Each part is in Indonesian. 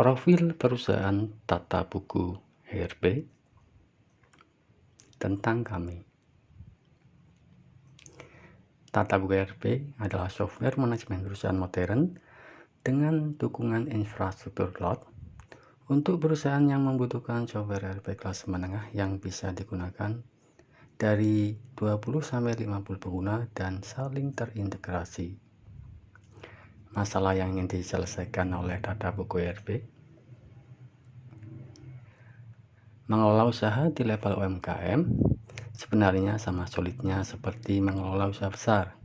Profil perusahaan tata buku ERP tentang kami. Tata buku ERP adalah software manajemen perusahaan modern dengan dukungan infrastruktur cloud untuk perusahaan yang membutuhkan software ERP kelas menengah yang bisa digunakan dari 20-50 pengguna dan saling terintegrasi. Masalah yang ingin diselesaikan oleh tata buku ERP: mengelola usaha di level UMKM sebenarnya sama sulitnya seperti mengelola usaha besar.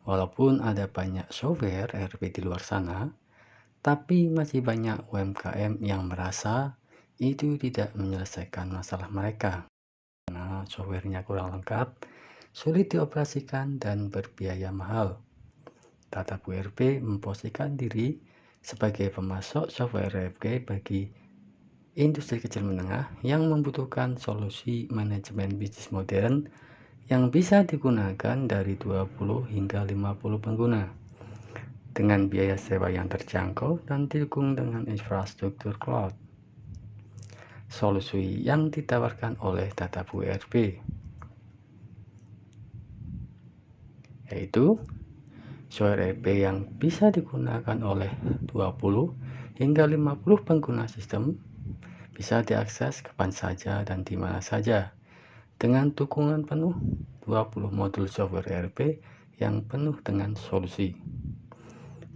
Walaupun ada banyak software ERP di luar sana, tapi masih banyak UMKM yang merasa itu tidak menyelesaikan masalah mereka karena softwarenya kurang lengkap, sulit dioperasikan, dan berbiaya mahal. Tata buku ERP memposisikan diri sebagai pemasok software ERP bagi industri kecil menengah yang membutuhkan solusi manajemen bisnis modern yang bisa digunakan dari 20 hingga 50 pengguna dengan biaya sewa yang terjangkau dan didukung dengan infrastruktur cloud. Solusi yang ditawarkan oleh tata buku ERP yaitu software ERP yang bisa digunakan oleh 20 hingga 50 pengguna sistem, bisa diakses kapan saja dan di mana saja dengan dukungan penuh 20 modul software ERP yang penuh dengan solusi,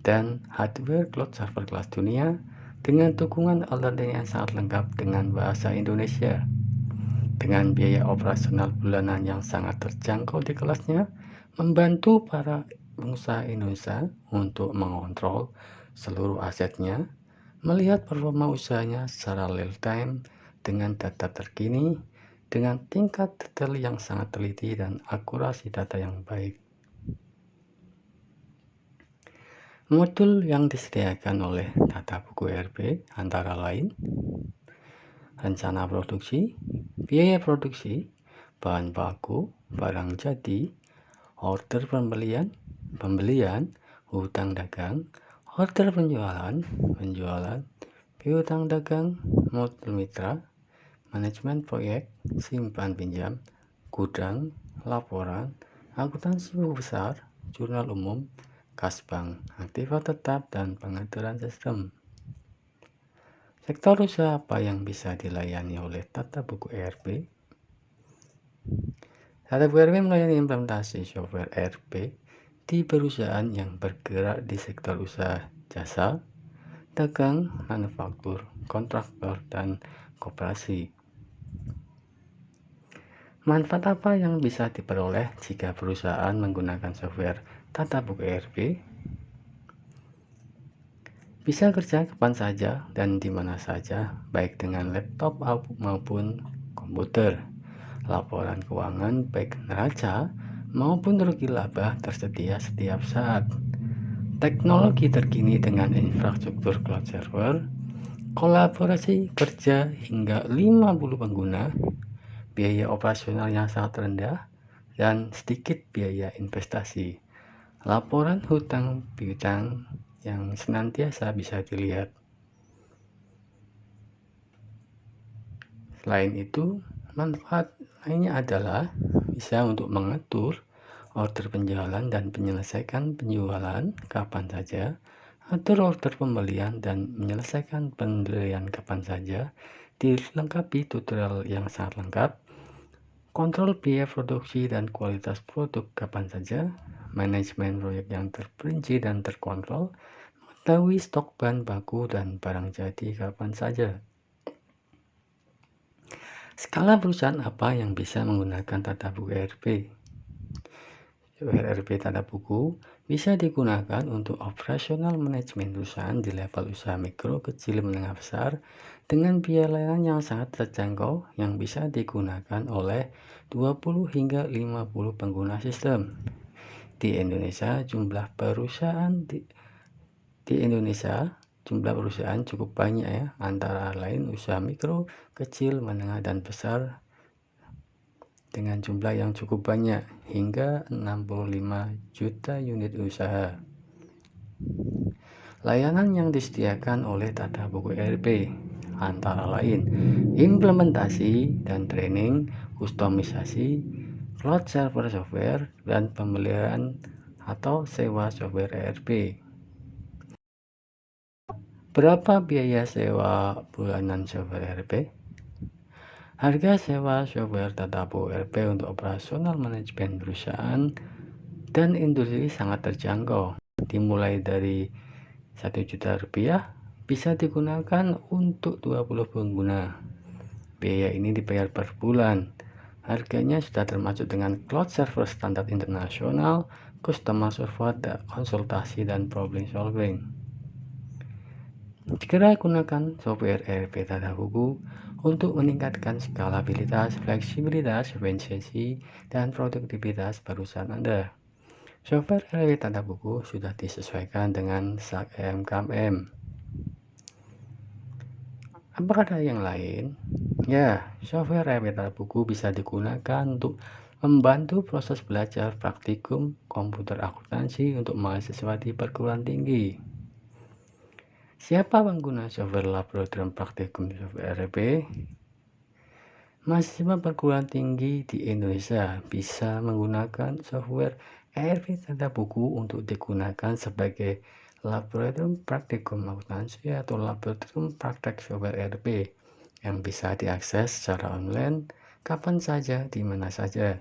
dan hardware cloud server kelas dunia dengan dukungan alat yang sangat lengkap dengan bahasa Indonesia, dengan biaya operasional bulanan yang sangat terjangkau di kelasnya, membantu para pengusaha Indonesia untuk mengontrol seluruh asetnya, melihat performa usahanya secara real time dengan data terkini, dengan tingkat detail yang sangat teliti dan akurasi data yang baik. Modul yang disediakan oleh tata buku ERP antara lain rencana produksi, biaya produksi, bahan baku, barang jadi, order pembelian, hutang dagang, order penjualan, piutang dagang, modul mitra, manajemen proyek, simpan pinjam, gudang, laporan, akuntansi buku besar, jurnal umum, kas bank, aktiva tetap, dan pengaturan sistem. Sektor usaha apa yang bisa dilayani oleh tata buku ERP? Tata buku ERP melayani implementasi software ERP di perusahaan yang bergerak di sektor usaha jasa, dagang, manufaktur, kontraktor, dan koperasi. Manfaat apa yang bisa diperoleh jika perusahaan menggunakan software tata buku ERP? Bisa kerja kapan saja dan di mana saja, baik dengan laptop maupun komputer. Laporan keuangan baik neraca maupun rugi laba tersedia setiap saat. Teknologi terkini dengan infrastruktur cloud server, kolaborasi kerja hingga 50 pengguna, biaya operasional yang sangat rendah, dan sedikit biaya investasi. Laporan hutang piutang yang senantiasa bisa dilihat. Selain itu, manfaat lainnya adalah bisa untuk mengatur order penjualan dan menyelesaikan penjualan kapan saja, atur order pembelian dan menyelesaikan pembelian kapan saja, dilengkapi tutorial yang sangat lengkap, kontrol biaya produksi dan kualitas produk kapan saja, manajemen proyek yang terperinci dan terkontrol, mengetahui stok bahan baku dan barang jadi kapan saja. Skala perusahaan apa yang bisa menggunakan tata buku ERP? Software ERP tata buku bisa digunakan untuk operasional manajemen perusahaan di level usaha mikro, kecil, menengah, besar dengan biaya layanan yang sangat terjangkau yang bisa digunakan oleh 20 hingga 50 pengguna sistem. Di Indonesia, jumlah perusahaan cukup banyak ya, antara lain usaha mikro, kecil, menengah, dan besar dengan jumlah yang cukup banyak hingga 65 juta unit usaha. Layanan yang disediakan oleh Tata Buku ERP antara lain implementasi dan training, kustomisasi, cloud server software, dan pembelian atau sewa software ERP. Berapa biaya sewa bulanan software ERP? Harga sewa software Tata Buku ERP untuk operasional manajemen perusahaan dan industri sangat terjangkau, dimulai dari Rp1.000.000 bisa digunakan untuk 20 pengguna. Biaya ini dibayar per bulan. Harganya sudah termasuk dengan cloud server standar internasional, customer support, konsultasi, dan problem solving. Segera gunakan software ERP Tata Buku untuk meningkatkan skalabilitas, fleksibilitas, efisiensi, dan produktivitas perusahaan Anda. Software ERP Tata Buku sudah disesuaikan dengan SAK EMKM. Apakah ada yang lain? Ya, software ERP Tata Buku bisa digunakan untuk membantu proses belajar praktikum komputer akuntansi untuk mahasiswa di perguruan tinggi. Siapa pengguna software laboratorium praktikum software ERP? Mahasiswa perguruan tinggi di Indonesia bisa menggunakan software ERP Tata Buku untuk digunakan sebagai laboratorium praktikum akuntansi atau laboratorium praktek software ERP yang bisa diakses secara online kapan saja di mana saja.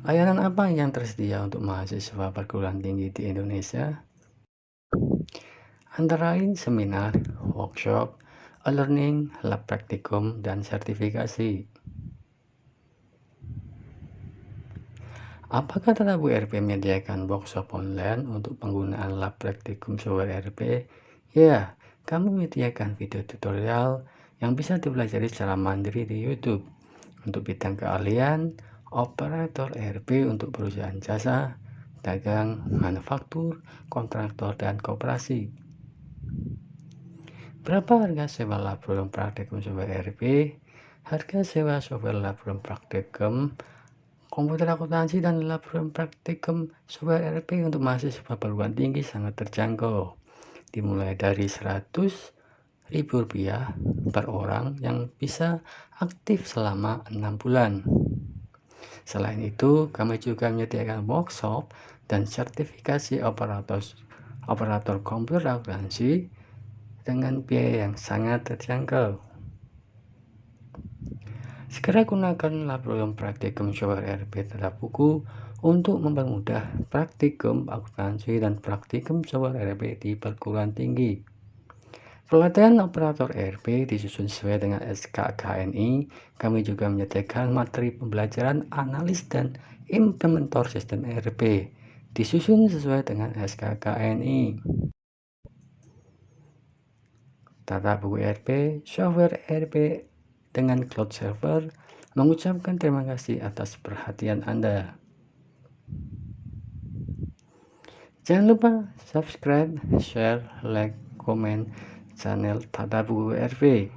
Layanan apa yang tersedia untuk mahasiswa perguruan tinggi di Indonesia? Antara lain seminar, workshop, e-learning, lab praktikum, dan sertifikasi. Apakah Tata Buku ERP menyediakan workshop online untuk penggunaan lab praktikum software ERP? Ya, kami menyediakan video tutorial yang bisa dipelajari secara mandiri di YouTube untuk bidang keahlian, operator ERP untuk perusahaan jasa, dagang, manufaktur, kontraktor, dan koperasi. Berapa harga sewa laboratorium praktikum software ERP? Harga sewa software laboratorium praktikum komputer akuntansi dan laboratorium praktikum software ERP untuk mahasiswa perguruan tinggi sangat terjangkau, dimulai dari Rp100.000 per orang yang bisa aktif selama 6 bulan. Selain itu, kami juga menyediakan workshop dan sertifikasi operator komputer akuntansi dengan biaya yang sangat terjangkau. Segera gunakan laboratorium praktikum software ERP Tata Buku untuk mempermudah praktikum akuntansi dan praktikum software ERP di perguruan tinggi. Pelatihan operator ERP disusun sesuai dengan SKKNI. Kami juga menyediakan materi pembelajaran analis dan implementator sistem ERP disusun sesuai dengan SKKNI. Tata Buku ERP, software ERP dengan cloud server, mengucapkan terima kasih atas perhatian Anda. Jangan lupa subscribe, share, like, komen channel Tata Buku ERP.